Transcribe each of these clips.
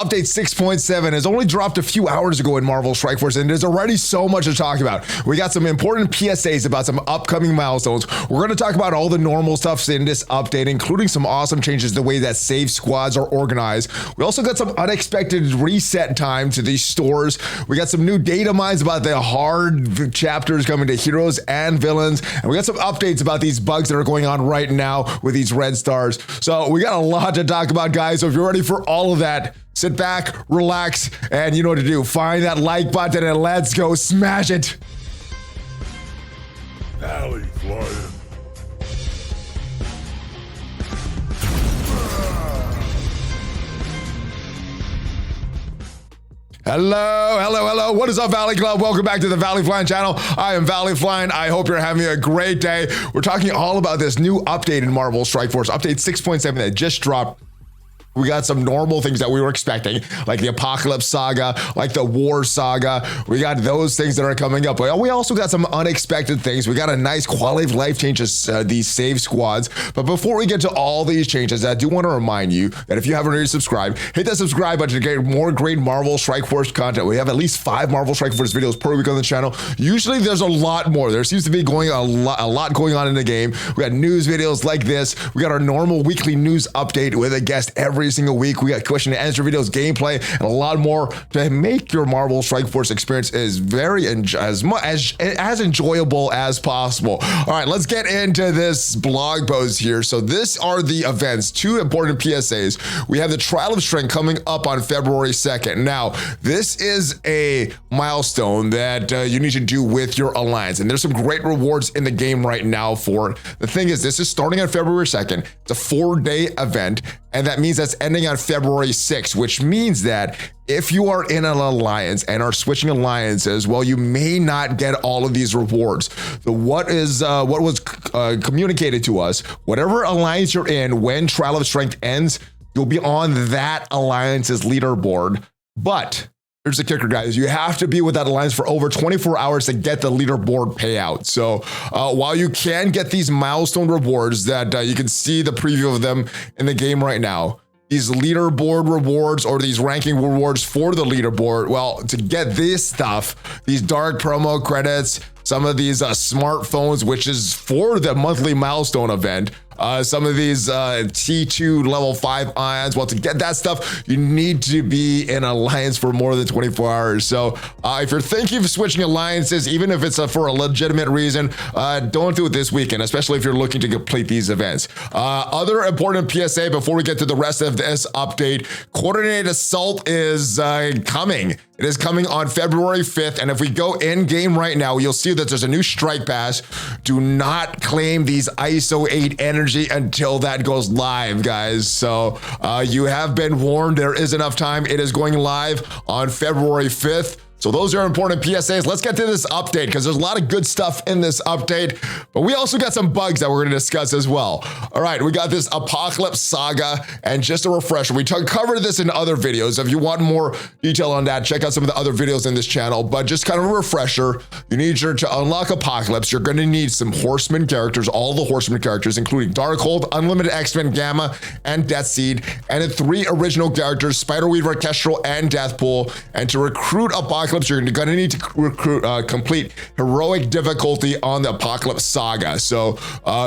Update 6.7 has only dropped a few hours ago in Marvel Strike Force, and there's already so much to talk about. We got some important PSAs about some upcoming milestones. We're going to talk about all the normal stuff in this update, including some awesome changes to the way that save squads are organized. We also got some unexpected reset time to these stores. We got some new data mines about the hard chapters coming to heroes and villains, and we got some updates about these bugs that are going on right now with these red stars. So we got a lot to talk about, guys. So if you're ready for all of that, sit back, relax, and you know what to do. Find that like button and let's go smash it. ValleyFlyin. Hello. What is up, Valley Club? Welcome back to the ValleyFlyin channel. I am ValleyFlyin. I hope you're having a great day. We're talking all about this new update in Marvel Strike Force, update 6.7 that just dropped. We got some normal things that we were expecting, like the Apocalypse Saga, like the War Saga. We got those things that are coming up. But we also got some unexpected things. We got a nice quality of life changes, these save squads. But before we get to all these changes, I do want to remind you that if you haven't already subscribed, hit that subscribe button to get more great Marvel Strike Force content. We have at least 5 Marvel Strike Force videos per week on the channel. Usually there's a lot more. There seems to be a lot going on in the game. We got news videos like this. We got our normal weekly news update with a guest every single week. We got question and answer videos, gameplay, and a lot more to make your Marvel Strike Force experience as enjoyable as possible. All right, let's get into this blog post here. So this are the events, 2 important PSAs. We have the Trial of Strength coming up on February 2nd. Now, this is a milestone that you need to do with your alliance, and there's some great rewards in the game right now for it. The thing is, this is starting on February 2nd. It's a 4-day event, and that means that's ending on February 6th, which means that if you are in an alliance and are switching alliances, well, you may not get all of these rewards. What was communicated to us, whatever alliance you're in, when Trial of Strength ends, you'll be on that alliance's leaderboard. But here's the kicker, guys. You have to be with that alliance for over 24 hours to get the leaderboard payout. So while you can get these milestone rewards that you can see the preview of them in the game right now, these leaderboard rewards or these ranking rewards for the leaderboard, well, to get this stuff, these dark promo credits, some of these smartphones, which is for the monthly milestone event, some of these T2 level 5 ions. Well, to get that stuff, you need to be in alliance for more than 24 hours. So if you're thinking of switching alliances, even if it's for a legitimate reason, don't do it this weekend, especially if you're looking to complete these events. Other important PSA before we get to the rest of this update, Coordinated Assault is coming. It is coming on February 5th, and if we go in game right now, you'll see that there's a new strike pass. Do not claim these ISO 8 energy until that goes live, guys. So you have been warned. There is enough time. It is going live on February 5th. So those are important PSAs. Let's get to this update because there's a lot of good stuff in this update, but we also got some bugs that we're going to discuss as well. All right, we got this Apocalypse Saga, and just a refresher, we covered this in other videos. If you want more detail on that, check out some of the other videos in this channel, but just kind of a refresher, you need to unlock Apocalypse, you're going to need some Horseman characters, all the Horseman characters, including Darkhold, Unlimited X-Men Gamma, and Deathseed, and then 3 original characters, Spider-Weaver, Kestrel, and Deathpool. And to recruit Apocalypse, you're going to need to complete heroic difficulty on the Apocalypse Saga. So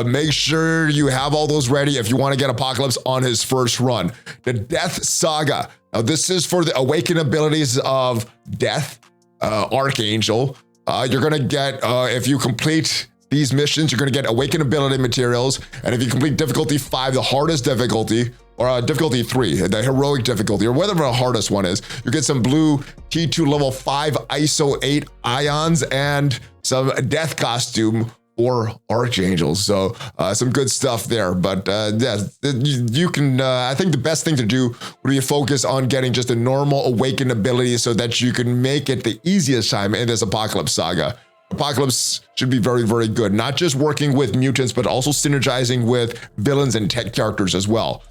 make sure you have all those ready if you want to get Apocalypse on his first run. The Death Saga. Now this is for the awakened abilities of Death, Archangel. You're going to get, if you complete these missions, you're going to get awakened ability materials. And if you complete difficulty 5, the hardest difficulty, or difficulty 3, the heroic difficulty, or whatever the hardest one is, you get some blue T2 level 5 ISO 8 ions and some death costume or archangels. So some good stuff there. But yeah, you can, I think the best thing to do would be focus on getting just a normal awakened ability so that you can make it the easiest time in this Apocalypse Saga. Apocalypse should be very, very good. Not just working with mutants, but also synergizing with villains and tech characters as well.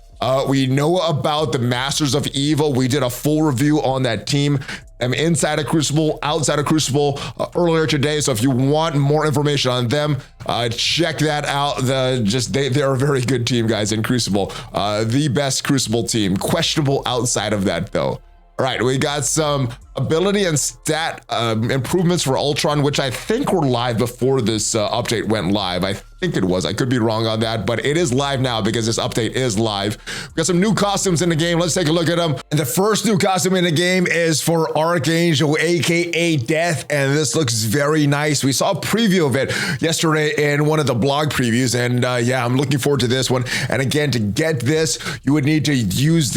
We know about the Masters of Evil. We did a full review on that team inside of Crucible, outside of Crucible earlier today. So if you want more information on them, check that out. They're a very good team, guys, in Crucible. The best Crucible team. Questionable outside of that, though. All right, we got some ability and stat improvements for Ultron, which I think were live before this update went live. I think it was. I could be wrong on that, but it is live now because this update is live. We got some new costumes in the game. Let's take a look at them. And the first new costume in the game is for Archangel, aka Death, and this looks very nice. We saw a preview of it yesterday in one of the blog previews, and yeah, I'm looking forward to this one. And again, to get this, you would need to use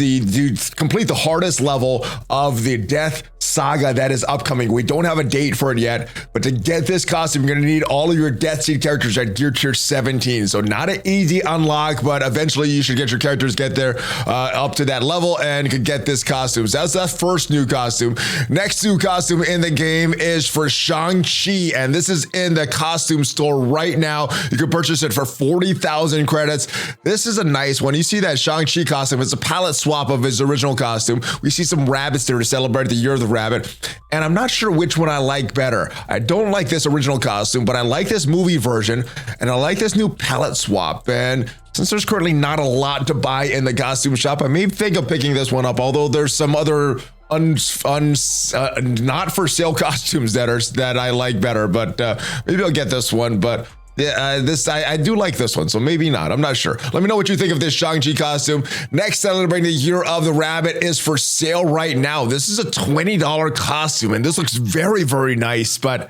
complete the hardest level of the Death saga that is upcoming. We don't have a date for it yet, but to get this costume, you're gonna need all of your Death Seed characters at gear tier 17. So not an easy unlock, but eventually you should get your characters get there up to that level and could get this costume. So that's that first new costume. Next new costume in the game is for Shang-Chi, and this is in the costume store right now. You can purchase it for 40,000 credits. This is a nice one. You see that Shang-Chi costume, it's a palette swap of his original costume. We see some rabbits there to celebrate the year of the rabbit, and I'm not sure which one I like better. I don't like this original costume, but I like this movie version, and I like this new palette swap. And since there's currently not a lot to buy in the costume shop, I may think of picking this one up, although there's some other not for sale costumes that I like better, but maybe I'll get this one. But yeah, I do like this one, so maybe not. I'm not sure. Let me know what you think of this Shang-Chi costume. Next, celebrating the year of the rabbit is for sale right now. This is a $20 costume, and this looks very, very nice, but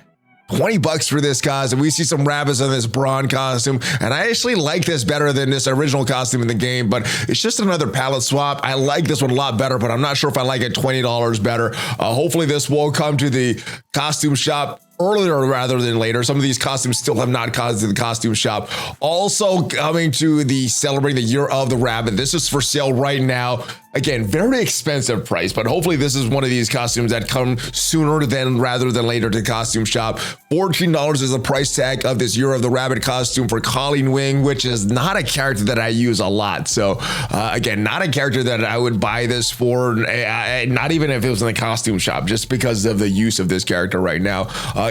20 bucks for this costume. We see some rabbits in this Brawn costume, and I actually like this better than this original costume in the game, but it's just another palette swap. I like this one a lot better, but I'm not sure if I like it $20 better. Hopefully this will come to the costume shop earlier rather than later. Some of these costumes still have not come to the costume shop. Also coming to the celebrating the year of the rabbit. This is for sale right now. Again, very expensive price, but hopefully this is one of these costumes that come sooner rather than later to the costume shop. $14 is the price tag of this Year of the Rabbit costume for Colleen Wing, which is not a character that I use a lot. So again, not a character that I would buy this for, not even if it was in the costume shop, just because of the use of this character right now.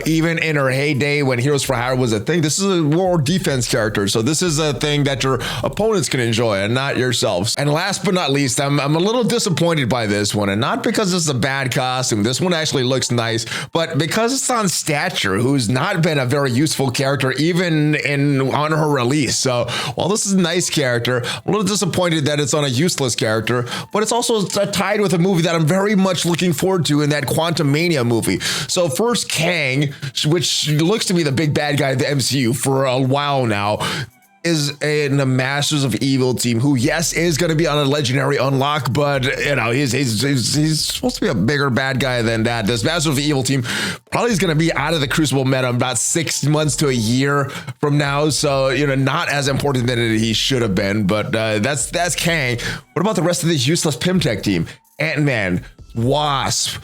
Even in her heyday when Heroes for Hire was a thing, this is a war defense character. So this is a thing that your opponents can enjoy and not yourselves. And last but not least, I'm a little disappointed by this one, and not because it's a bad costume. This one actually looks nice, but because it's on Stature, who's not been a very useful character even on her release. So while this is a nice character, I'm a little disappointed that it's on a useless character, but it's also tied with a movie that I'm very much looking forward to in that Quantum Mania movie. So first, Kang, which looks to be the big bad guy of the MCU for a while now, is in the Masters of Evil team, who, yes, is going to be on a legendary unlock, but you know, he's supposed to be a bigger bad guy than that. This Masters of Evil team probably is going to be out of the Crucible meta about 6 months to a year from now, so you know, not as important than he should have been. But that's Kang. What about the rest of this useless Pimtech team? Ant-Man, Wasp,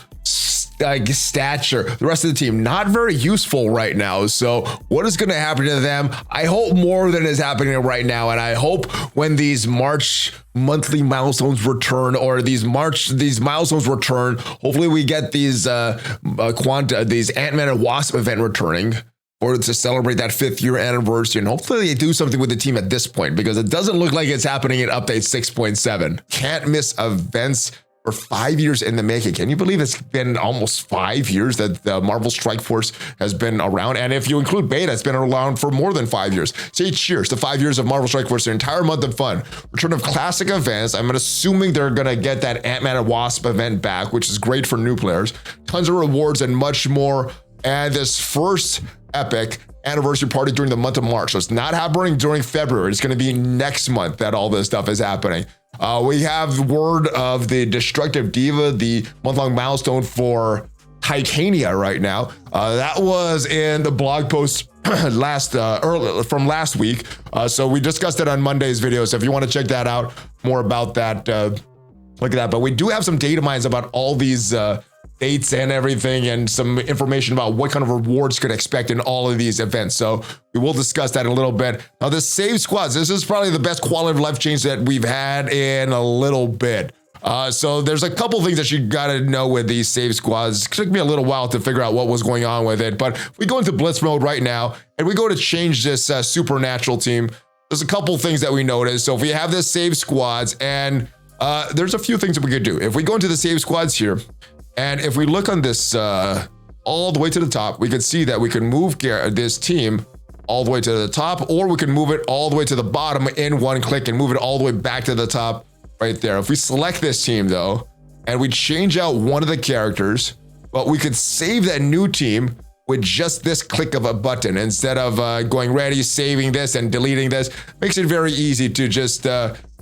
Stature, the rest of the team, not very useful right now. So what is going to happen to them? I hope more than is happening right now, and I hope when these March monthly milestones return, or these milestones return, hopefully we get these Ant-Man and Wasp event returning, or to celebrate that 5th year anniversary. And hopefully they do something with the team at this point, because it doesn't look like it's happening in update 6.7. Can't miss events for 5 years in the making. Can you believe it's been almost 5 years that the Marvel Strike Force has been around? And if you include beta, it's been around for more than 5 years. Say cheers to 5 years of Marvel Strike Force, the entire month of fun. Return of classic events. I'm assuming they're gonna get that Ant-Man and Wasp event back, which is great for new players. Tons of rewards and much more. And this first epic anniversary party during the month of March. So it's not happening during February. It's gonna be next month that all this stuff is happening. We have word of the Destructive Diva, the month-long milestone for Titania right now. That was in the blog post from last week. So we discussed it on Monday's video. So if you want to check that out, more about that, look at that. But we do have some data mines about all these dates and everything, and some information about what kind of rewards you could expect in all of these events. So we will discuss that in a little bit. Now, the save squads, this is probably the best quality of life change that we've had in a little bit. So there's a couple things that you gotta know with these save squads. It took me a little while to figure out what was going on with it, but we go into blitz mode right now, and we go to change this supernatural team. There's a couple things that we noticed. So if we have this save squads, and there's a few things that we could do. If we go into the save squads here, and if we look on this all the way to the top, we can see that we can move this team all the way to the top, or we can move it all the way to the bottom in one click and move it all the way back to the top right there. If we select this team though, and we change out one of the characters, but we could save that new team with just this click of a button instead of going ready, saving this and deleting this. Makes it very easy to just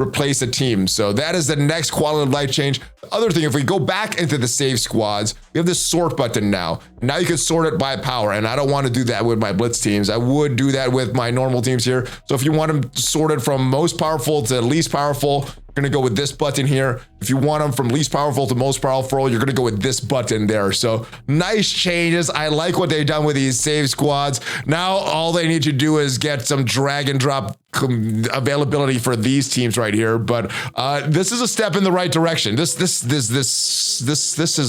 replace a team. So that is the next quality of life change. The other thing, if we go back into the save squads, we have this sort button now. Now you can sort it by power, and I don't want to do that with my blitz teams. I would do that with my normal teams here. So if you want them sorted from most powerful to least powerful, you're gonna go with this button here. If you want them from least powerful to most powerful, you're gonna go with this button there. So nice changes. I like what they've done with these save squads. Now all they need to do is get some drag and drop availability for these teams right here. But this is a step in the right direction. This has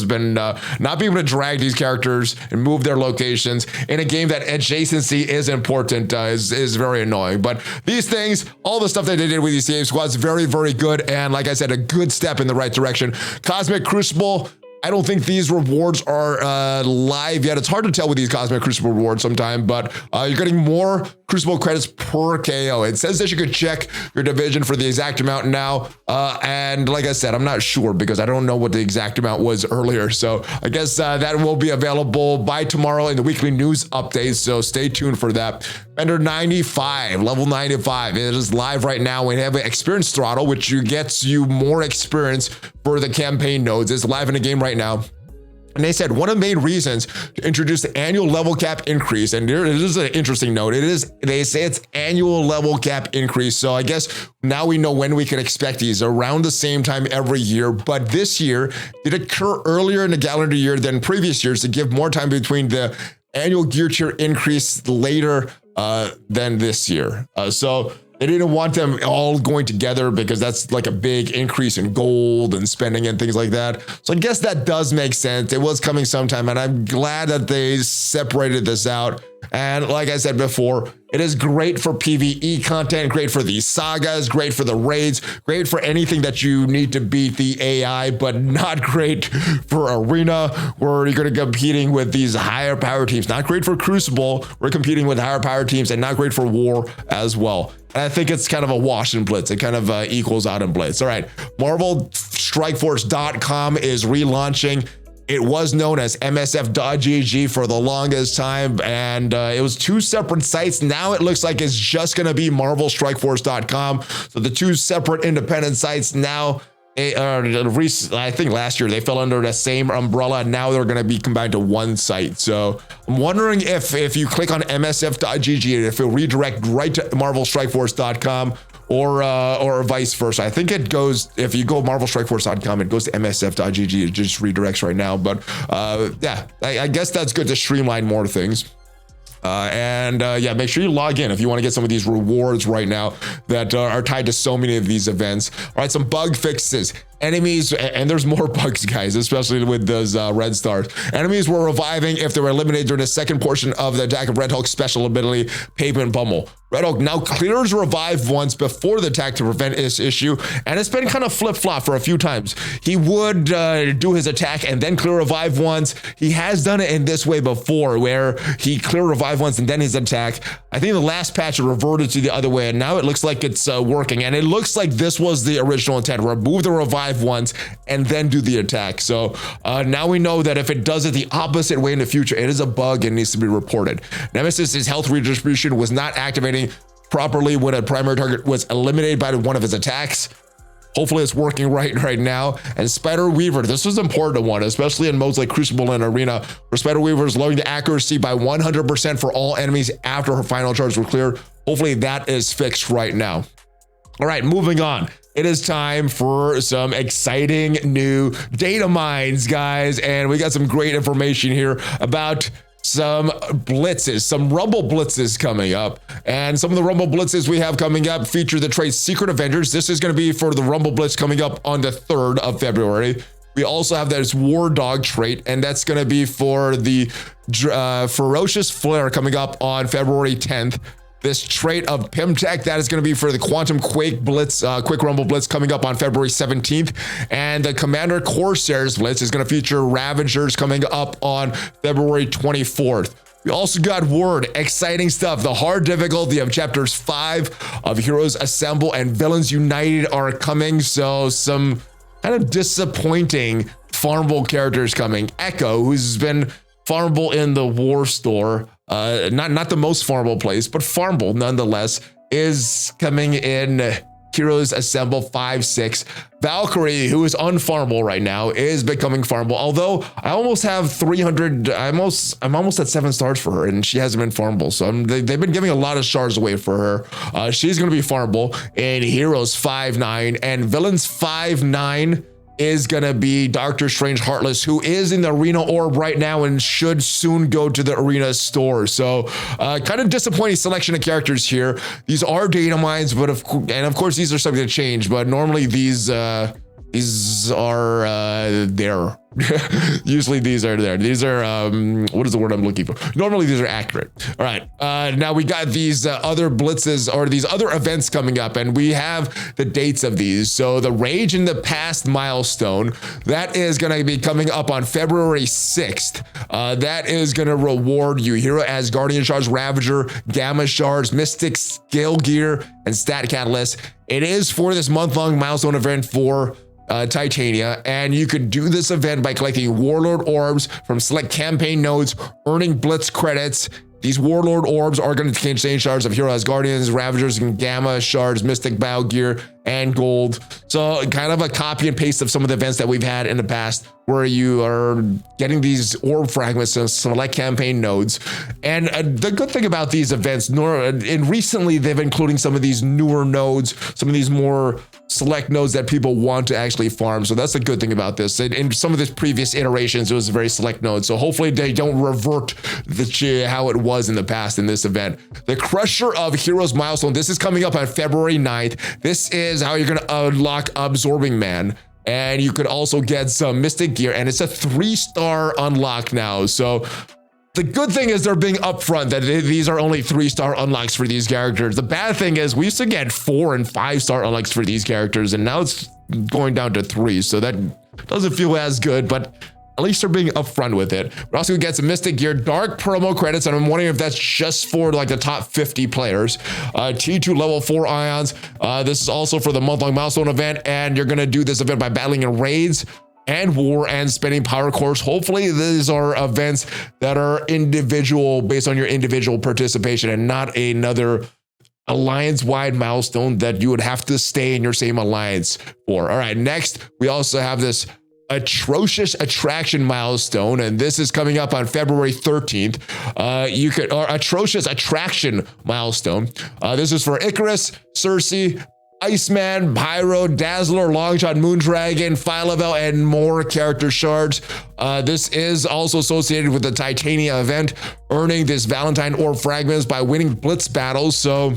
been not being able to drag these characters and move their locations in a game that adjacency is important is very annoying. But these things, all the stuff that they did with these save squads, very, very good. And like I said, a good step in the right direction. Cosmic Crucible, I don't think these rewards are live yet. It's hard to tell with these Cosmic Crucible rewards sometime, but you're getting more Crucible credits per KO. It says that you could check your division for the exact amount now. And like I said, I'm not sure because I don't know what the exact amount was earlier. So I guess that will be available by tomorrow in the weekly news updates. So stay tuned for that. Vendor 95, level 95. It is live right now. We have an experience throttle, which gets you more experience for the campaign nodes. It's live in the game right now. And they said one of the main reasons to introduce the annual level cap increase, and there it is an interesting note. They say it's annual level cap increase. So I guess now we know when we can expect these around the same time every year. But this year it occur earlier in the calendar year than previous years to give more time between the annual gear tier increase later than this year. So they didn't want them all going together because that's like a big increase in gold and spending and things like that. So I guess that does make sense. It was coming sometime, and I'm glad that they separated this out. And like I said before, it is great for PvE content, great for these sagas, great for the raids, great for anything that you need to beat the AI, but not great for Arena, where you're going to be competing with these higher power teams. Not great for Crucible, we're competing with higher power teams, and not great for War as well. And I think it's kind of a wash in Blitz. It kind of equals out in Blitz. All right, MarvelStrikeForce.com is relaunching. It was known as MSF.gg for the longest time, and it was two separate sites. Now it looks like it's just going to be MarvelStrikeForce.com. So the two separate independent sites now, I think last year they fell under the same umbrella. Now they're going to be combined to one site. So I'm wondering if you click on MSF.gg, if it'll redirect right to MarvelStrikeForce.com. Or vice versa. I think it goes, if you go MarvelStrikeForce.com, it goes to MSF.gg. It just redirects right now. But yeah, I guess that's good to streamline more things. Yeah, make sure you log in if you want to get some of these rewards right now that are tied to so many of these events. All right, some bug fixes. Enemies, and there's more bugs, guys, especially with those red stars. Enemies were reviving if they were eliminated during the second portion of the attack of Red Hulk's special ability, Pavement Pummel. Red Hulk now clears revive once before the attack to prevent this issue, and it's been kind of flip-flop for a few times. He would do his attack and then clear revive once. He has done it in this way before, where he clear revive once and then his attack. I think the last patch it reverted to the other way, and now it looks like it's working. And it looks like this was the original intent: remove the revive once and then do the attack. So now we know that if it does it the opposite way in the future, it is a bug and needs to be reported. Nemesis's health redistribution was not activating properly when a primary target was eliminated by one of his attacks. Hopefully it's working right now. And Spider Weaver, this is an important one, especially in modes like Crucible and Arena, where Spider Weaver is lowering the accuracy by 100% for all enemies after her final charge were cleared. Hopefully that is fixed right now. All right, moving on. It is time for some exciting new data mines, guys. And we got some great information here about some blitzes, some Rumble blitzes coming up. And some of the Rumble blitzes we have coming up feature the trait Secret Avengers. This is going to be for the Rumble blitz coming up on the 3rd of February. We also have this War Dog trait, and that's going to be for the Ferocious Flare coming up on February 10th. this trait of Pimtech. That is going to be for the Quantum Quake Blitz, Quick Rumble Blitz coming up on February 17th. And the Commander Corsairs Blitz is going to feature Ravagers coming up on February 24th. We also got word, exciting stuff. The hard difficulty of chapters 5 of Heroes Assemble and Villains United are coming. So some kind of disappointing farmable characters coming. Echo, who's been farmable in the War Store, not the most farmable place, but farmable nonetheless, is coming in Heroes Assemble 5-6. Valkyrie, who is unfarmable right now, is becoming farmable. Although I almost have 300, I'm almost at 7 stars for her, and she hasn't been farmable. So they've been giving a lot of shards away for her. She's going to be farmable in Heroes 5-9 and Villains 5-9. Is gonna be Doctor Strange Heartless, who is in the Arena Orb right now and should soon go to the Arena store. So kind of disappointing selection of characters here. These are data mines, but of course these are subject to change, but normally these are there. Usually these are there. These are, what is the word I'm looking for? Normally these are accurate. All right. Now we got these other blitzes or these other events coming up, and we have the dates of these. So the Rage in the Past milestone, that is going to be coming up on February 6th. That is going to reward you Hero as Guardian Shards, Ravager, Gamma Shards, Mystic Scale Gear, and Stat Catalyst. It is for this month-long milestone event for Titania, and you could do this event by collecting Warlord Orbs from select campaign nodes, earning Blitz credits. These Warlord Orbs are going to contain shards of Hero as Guardians, Ravagers, and Gamma Shards, Mystic Bow Gear, and Gold. So kind of a copy and paste of some of the events that we've had in the past, where you are getting these orb fragments in select campaign nodes. And the good thing about these events, and recently they've been including some of these newer nodes, some of these more select nodes that people want to actually farm. So that's the good thing about this. In some of the previous iterations, it was a very select node. So hopefully they don't revert how it was in the past in this event. The Crusher of Heroes milestone, this is coming up on February 9th. This is how you're going to unlock Absorbing Man. And you could also get some Mystic Gear, and it's a 3-star unlock now. So the good thing is they're being upfront that these are only 3-star unlocks for these characters. The bad thing is we used to get 4- and 5-star unlocks for these characters, and now it's going down to 3. So that doesn't feel as good, but at least they're being upfront with it. We're also gonna get some Mystic Gear, Dark promo credits, and I'm wondering if that's just for like the top 50 players. T2 level 4 ions. This is also for the month-long milestone event, and you're gonna do this event by battling in raids and war and spending power cores. Hopefully these are events that are individual, based on your individual participation, and not another alliance-wide milestone that you would have to stay in your same alliance for. All right, next we also have this Atrocious Attraction milestone, and this is coming up on February 13th. Atrocious Attraction milestone. This is for Icarus, Cersei, Iceman, Pyro, Dazzler, Longshot, Moondragon, Phylavel, and more character shards. This is also associated with the Titania event, earning this Valentine Orb fragments by winning Blitz battles. So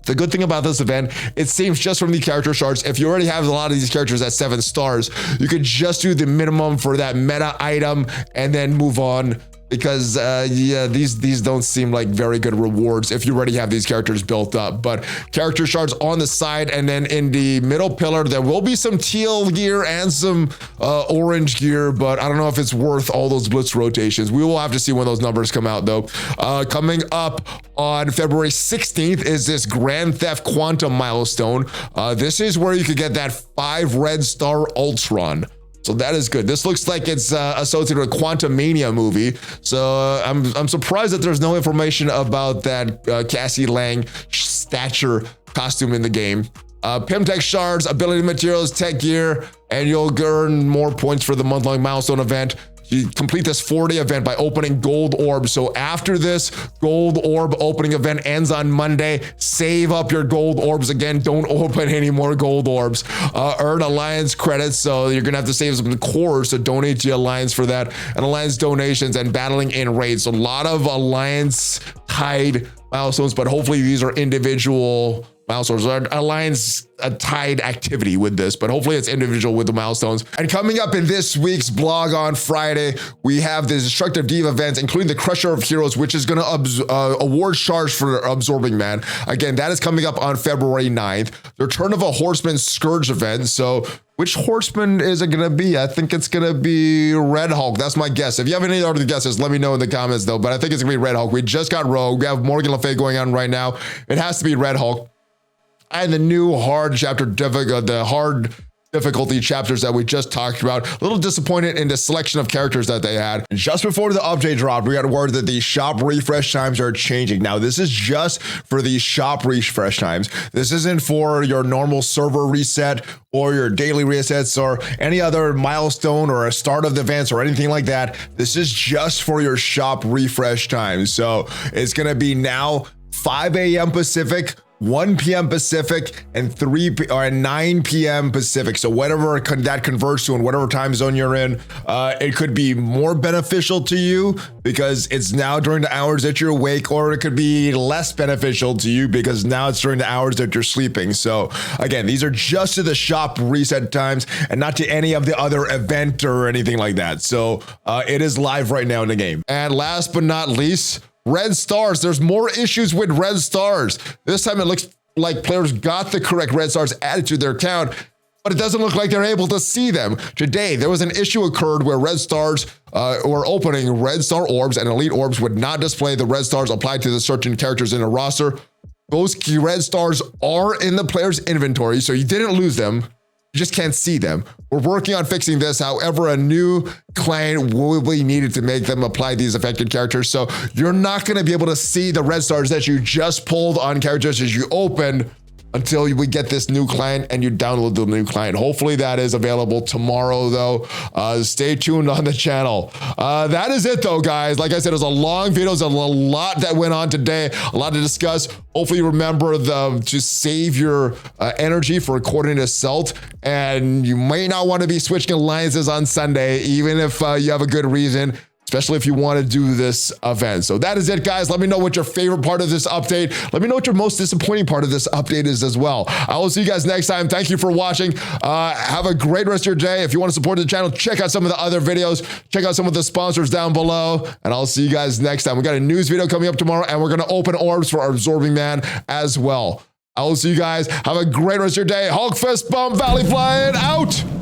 the good thing about this event, it seems just from the character shards, if you already have a lot of these characters at 7 stars, you could just do the minimum for that meta item and then move on. Because yeah, these don't seem like very good rewards if you already have these characters built up. But character shards on the side, and then in the middle pillar there will be some teal gear and some orange gear, but I don't know if it's worth all those blitz rotations. We will have to see when those numbers come out though. Coming up on February 16th is this Grand Theft Quantum milestone. This is where you could get that 5 red star Ultron. So that is good. This looks like it's associated with Quantum Mania movie. So I'm surprised that there's no information about that Cassie Lang stature costume in the game. Pimtech shards, ability materials, tech gear, and you'll earn more points for the month-long milestone event. You complete this 4-day event by opening gold orbs. So after this gold orb opening event ends on Monday, save up your gold orbs again. Don't open any more gold orbs. Earn alliance credits. So you're gonna have to save some cores to donate to alliance for that, and alliance donations and battling in raids. So a lot of alliance tied milestones, but hopefully these are individual milestones. Aligns a tied activity with this, but hopefully it's individual with the milestones. And coming up in this week's blog on Friday, we have the Destructive Diva events, including the Crusher of Heroes, which is going to award charge for Absorbing Man. Again, that is coming up on February 9th. The Return of a Horseman Scourge event. So which horseman is it going to be? I think it's going to be Red Hulk. That's my guess. If you have any other guesses, let me know in the comments though, but I think it's going to be Red Hulk. We just got Rogue. We have Morgan Le Fay going on right now. It has to be Red Hulk. And the new hard chapter, the hard difficulty chapters that we just talked about. A little disappointed in the selection of characters that they had. Just before the update dropped, we got word that the shop refresh times are changing. Now, this is just for the shop refresh times. This isn't for your normal server reset or your daily resets or any other milestone or a start of the events or anything like that. This is just for your shop refresh times. So it's going to be now 5 a.m. Pacific, 1 p.m. Pacific, and 9 p.m. Pacific. So whatever that converts to in whatever time zone you're in, it could be more beneficial to you because it's now during the hours that you're awake, or it could be less beneficial to you because now it's during the hours that you're sleeping. So again, these are just to the shop reset times and not to any of the other event or anything like that. So it is live right now in the game. And last but not least, red stars. There's more issues with red stars. This time it looks like players got the correct red stars added to their account, but it doesn't look like they're able to see them. Today, there was an issue occurred where red stars were opening red star orbs, and elite orbs would not display the red stars applied to the certain characters in a roster. Those key red stars are in the player's inventory, so you didn't lose them. You just can't see them. We're working on fixing this. However, a new client will be needed to make them apply these affected characters. So you're not going to be able to see the red stars that you just pulled on characters as you open until we get this new client and you download the new client. Hopefully that is available tomorrow though. Stay tuned on the channel. That is it though, guys. Like I said, it was a long video. There's a lot that went on today, a lot to discuss. Hopefully remember to save your energy for Coordinated Assault, and you may not want to be switching alliances on Sunday, even if you have a good reason, especially if you want to do this event. So that is it, guys. Let me know what your favorite part of this update. Let me know what your most disappointing part of this update is as well. I will see you guys next time. Thank you for watching. Have a great rest of your day. If you want to support the channel, check out some of the other videos. Check out some of the sponsors down below, and I'll see you guys next time. We got a news video coming up tomorrow, and we're going to open orbs for our Absorbing Man as well. I will see you guys. Have a great rest of your day. Hulk fist bump, ValleyFlyin out.